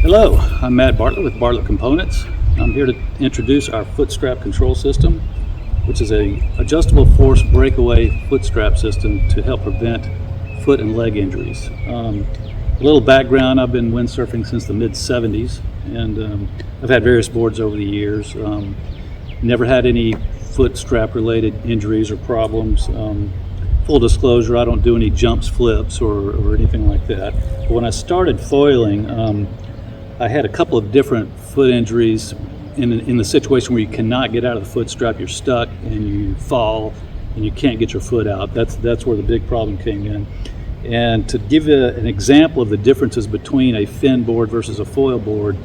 Hello, I'm Matt Bartlett with Bartlett Components. I'm here to introduce our foot strap control system, which is a adjustable force breakaway foot strap system to help prevent foot and leg injuries. A little background, I've been windsurfing since the mid-70s, and I've had various boards over the years. Never had any foot strap related injuries or problems. Full disclosure, I don't do any jumps, flips, or anything like that. But when I started foiling, I had a couple of different foot injuries in the situation where you cannot get out of the foot strap, you're stuck and you fall and you can't get your foot out. That's where the big problem came in. And to give you an example of the differences between a fin board versus a foil board,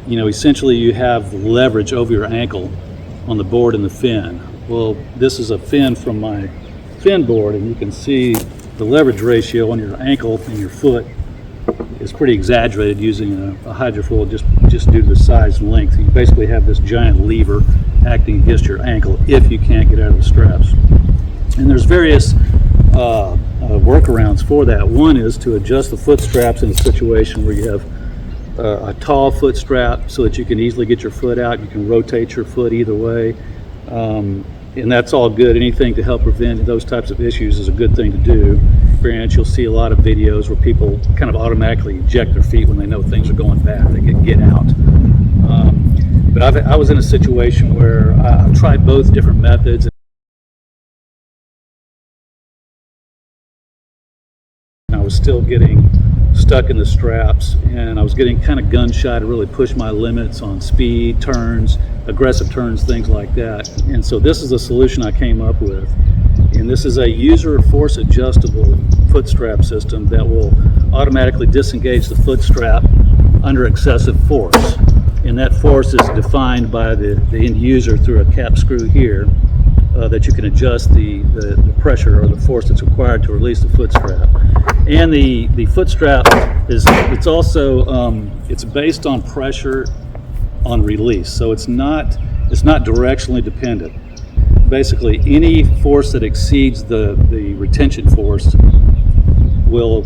essentially you have leverage over your ankle on the board and the fin. Well, this is a fin from my fin board, and you can see the leverage ratio on your ankle and your foot is pretty exaggerated using a hydrofoil just due to the size and length. You basically have this giant lever acting against your ankle if you can't get out of the straps. And there's various workarounds for that. One is to adjust the foot straps in a situation where you have a tall foot strap so that you can easily get your foot out. You can rotate your foot either way. And that's all good. Anything to help prevent those types of issues is a good thing to do. Granted, you'll see a lot of videos where people kind of automatically eject their feet when they know things are going bad. They get out. But I was in a situation where I've tried both different methods. And I was still getting stuck in the straps, and I was getting kind of gun shy to really push my limits on speed, turns, aggressive turns, things like that. And so this is the solution I came up with. And this is a user force adjustable foot strap system that will automatically disengage the foot strap under excessive force. And that force is defined by the end user through a cap screw here that you can adjust the pressure or the force that's required to release the foot strap. And the foot strap it's also it's based on pressure on release, so it's not directionally dependent. Basically, any force that exceeds the retention force will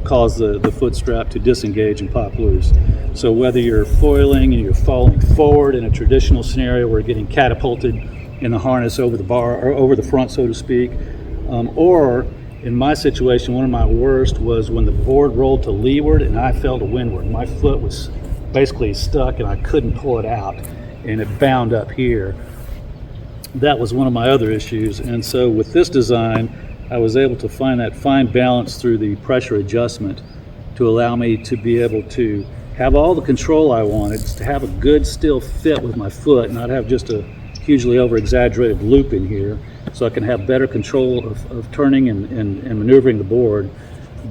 cause the foot strap to disengage and pop loose. So whether you're foiling and you're falling forward in a traditional scenario where you're getting catapulted in the harness over the bar or over the front, so to speak, or in my situation, one of my worst was when the board rolled to leeward and I fell to windward. My foot was basically stuck and I couldn't pull it out, and it bound up here. That was one of my other issues. And so with this design, I was able to find that fine balance through the pressure adjustment to allow me to be able to have all the control I wanted, to have a good still fit with my foot, not have just a hugely over exaggerated loop in here, so I can have better control of turning and maneuvering the board,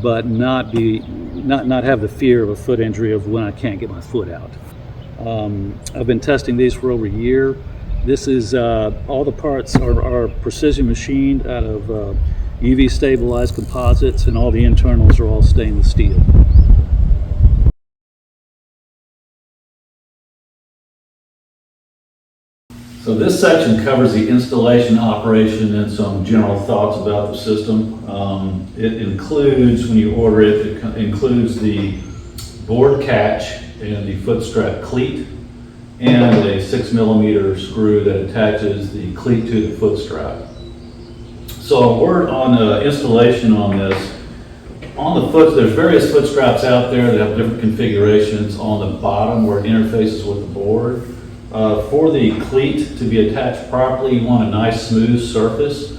but not have the fear of a foot injury of when I can't get my foot out. I've been testing these for over a year. This is all the parts are precision machined out of UV stabilized composites, and all the internals are all stainless steel. So this section covers the installation, operation, and some general thoughts about the system. It includes, when you order it, it includes the board catch and the foot strap cleat, and a 6mm screw that attaches the cleat to the foot strap. So a word on the installation on this. On the foot, there's various foot straps out there that have different configurations. On the bottom where it interfaces with the board. For the cleat to be attached properly, you want a nice smooth surface.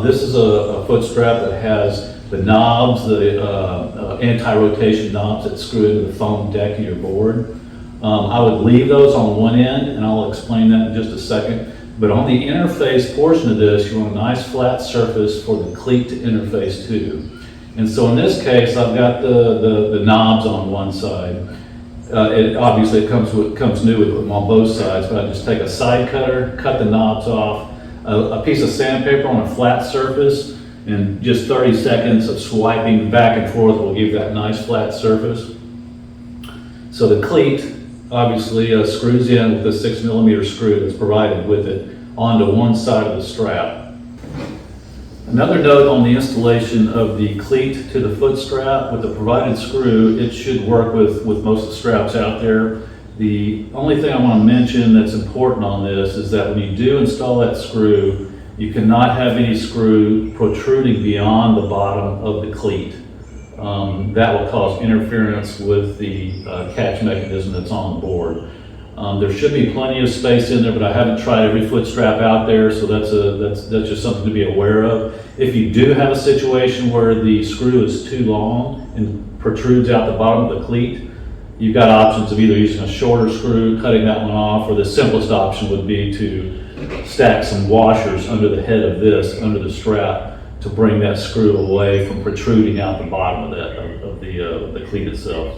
This is a foot strap that has the knobs, the anti-rotation knobs that screw into the foam deck of your board. I would leave those on one end, and I'll explain that in just a second. But on the interface portion of this, you want a nice flat surface for the cleat to interface to. And so in this case, I've got the knobs on one side. Obviously it comes new with them on both sides, but I just take a side cutter, cut the knobs off, a piece of sandpaper on a flat surface, and just 30 seconds of swiping back and forth will give that nice flat surface. So the cleat obviously screws in with the 6mm screw that's provided with it onto one side of the strap. Another note on the installation of the cleat to the foot strap. With the provided screw, it should work with most of the straps out there. The only thing I want to mention that's important on this is that when you do install that screw, you cannot have any screw protruding beyond the bottom of the cleat. That will cause interference with the catch mechanism that's on the board. There should be plenty of space in there, but I haven't tried every foot strap out there, so that's just something to be aware of. If you do have a situation where the screw is too long and protrudes out the bottom of the cleat, you've got options of either using a shorter screw, cutting that one off, or the simplest option would be to stack some washers under the head of this, under the strap, to bring that screw away from protruding out the bottom of the cleat itself.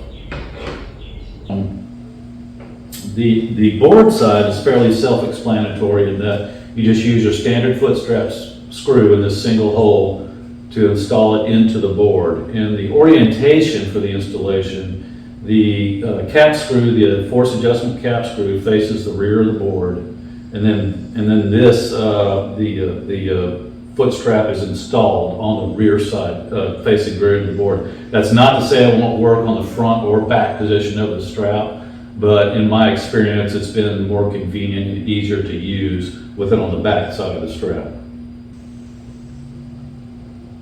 The board side is fairly self-explanatory in that you just use your standard foot strap screw in this single hole to install it into the board. And the orientation for the installation, the cap screw, the force adjustment cap screw faces the rear of the board, and then this the foot strap is installed on the rear side, facing the rear of the board. That's not to say it won't work on the front or back position of the strap, but in my experience, it's been more convenient and easier to use with it on the back side of the strap.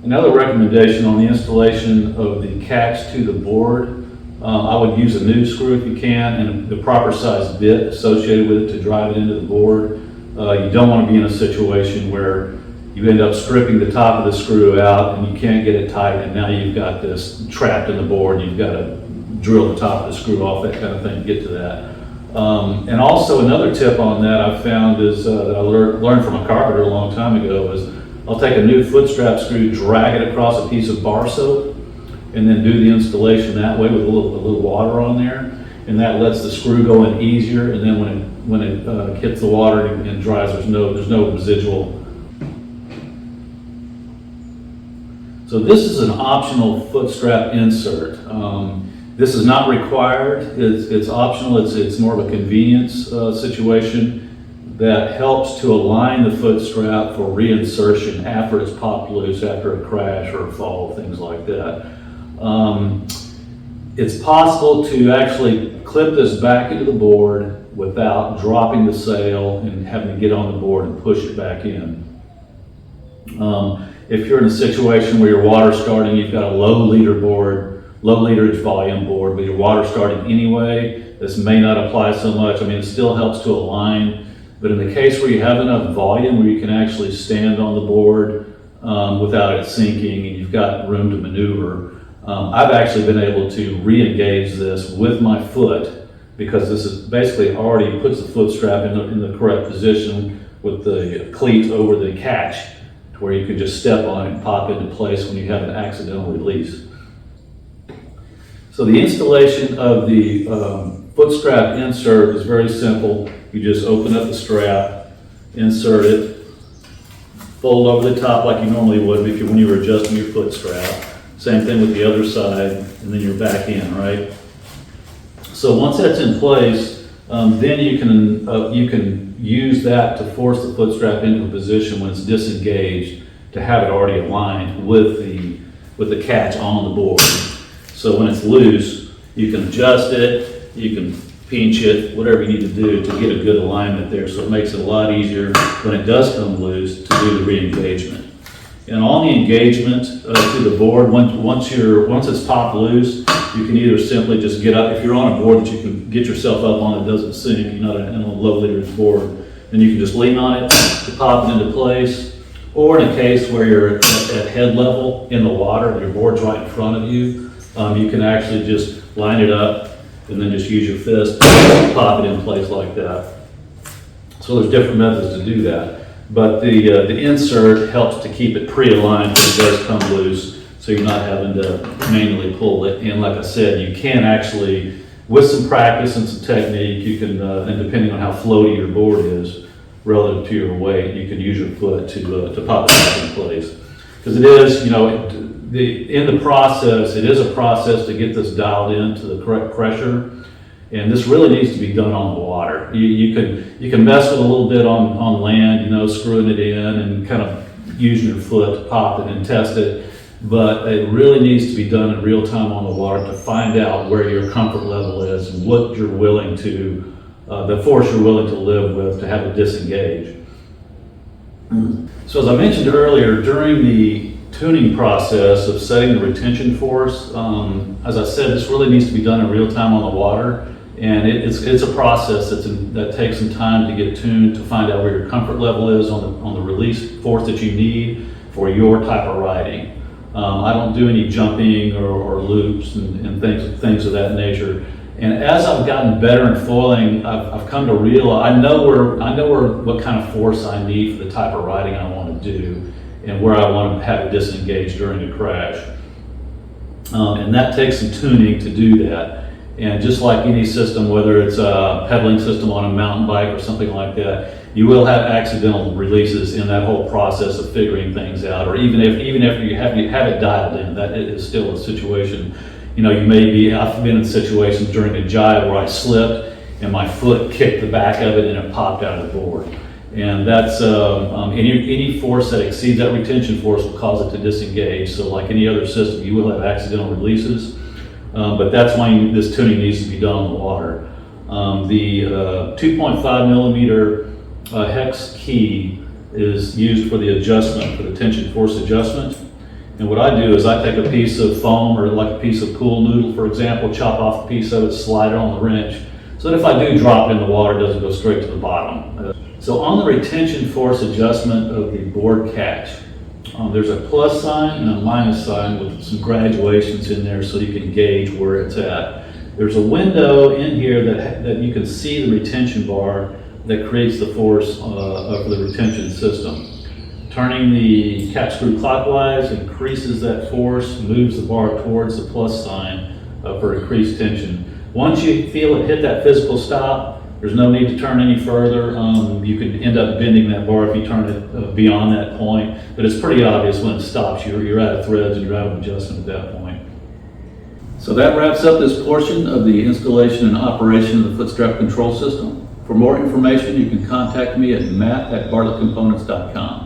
Another recommendation on the installation of the catch to the board, I would use a new screw if you can, and the proper size bit associated with it to drive it into the board. You don't want to be in a situation where you end up stripping the top of the screw out and you can't get it tight, and now you've got this trapped in the board. You've got to drill the top of the screw off, that kind of thing, to get to that. And also another tip on that I've found is that I learned from a carpenter a long time ago is I'll take a new foot strap screw, drag it across a piece of bar soap, and then do the installation that way with a little water on there, and that lets the screw go in easier. And then when it hits the water and dries, there's no residual. So this is an optional foot strap insert. This is not required, it's optional, it's more of a convenience situation that helps to align the foot strap for reinsertion after it's popped loose, after a crash or a fall, things like that. It's possible to actually clip this back into the board without dropping the sail and having to get on the board and push it back in. If you're in a situation where your water starting, you've got a low literage volume board, but your water starting anyway, this may not apply so much. I mean, it still helps to align, but in the case where you have enough volume where you can actually stand on the board without it sinking and you've got room to maneuver, I've actually been able to re-engage this with my foot, because this is basically already puts the foot strap in the correct position with the cleat over the catch, to where you can just step on it and pop into place when you have an accidental release. So the installation of the foot strap insert is very simple. You just open up the strap, insert it, fold over the top like you normally would when you were adjusting your foot strap. Same thing with the other side, and then you're back in, right? So once that's in place, then you can use that to force the foot strap into a position when it's disengaged to have it already aligned with the catch on the board. So when it's loose, you can adjust it, you can pinch it, whatever you need to do to get a good alignment there. So it makes it a lot easier when it does come loose to do the re-engagement. And on the engagement to the board, once it's popped loose, you can either simply just get up. If you're on a board that you can get yourself up on that doesn't sink, you're not in a low literage board, then you can just lean on it to pop it into place. Or in a case where you're at head level in the water and your board's right in front of you, you can actually just line it up and then just use your fist, pop it in place like that. So there's different methods to do that. But the insert helps to keep it pre-aligned when it does come loose, so you're not having to manually pull it. And like I said, you can actually, with some practice and some technique, you can, and depending on how floaty your board is relative to your weight, you can use your foot to pop it back in place. Because it is, in the process, it is a process to get this dialed in to the correct pressure. And this really needs to be done on the water. You can mess with a little bit on land, screwing it in and kind of using your foot to pop it and test it. But it really needs to be done in real time on the water to find out where your comfort level is and what you're willing to, the force you're willing to live with to have it disengage. So as I mentioned earlier, during the tuning process of setting the retention force, as I said, this really needs to be done in real time on the water. And it's a process that takes some time to get tuned to find out where your comfort level is on the release force that you need for your type of riding. I don't do any jumping or loops and things of that nature. And as I've gotten better in foiling, I've come to realize I know what kind of force I need for the type of riding I want to do and where I want to have it disengage during the crash. And that takes some tuning to do that. And just like any system, whether it's a pedaling system on a mountain bike or something like that, you will have accidental releases in that whole process of figuring things out. Or even after you have it dialed in, that is still a situation. You know, I've been in situations during a jibe where I slipped and my foot kicked the back of it and it popped out of the board. And that's any force that exceeds that retention force will cause it to disengage. So like any other system, you will have accidental releases. But that's why this tuning needs to be done on the water. The 2.5 millimeter hex key is used for the adjustment, for the tension force adjustment. And what I do is I take a piece of foam or like a piece of pool noodle, for example, chop off a piece of it, slide it on the wrench, so that if I do drop it in the water, it doesn't go straight to the bottom. So on the retention force adjustment of the board catch, there's a plus sign and a minus sign with some graduations in there so you can gauge where it's at. There's a window in here that you can see the retention bar that creates the force of the retention system. Turning the catch screw clockwise increases that force, moves the bar towards the plus sign for increased tension. Once you feel it hit that physical stop, there's no need to turn any further. You could end up bending that bar if you turn it beyond that point, but it's pretty obvious when it stops. You're out of threads and you're out of adjustment at that point. So that wraps up this portion of the installation and operation of the foot strap control system. For more information, you can contact me at matt@bartlettcomponents.com.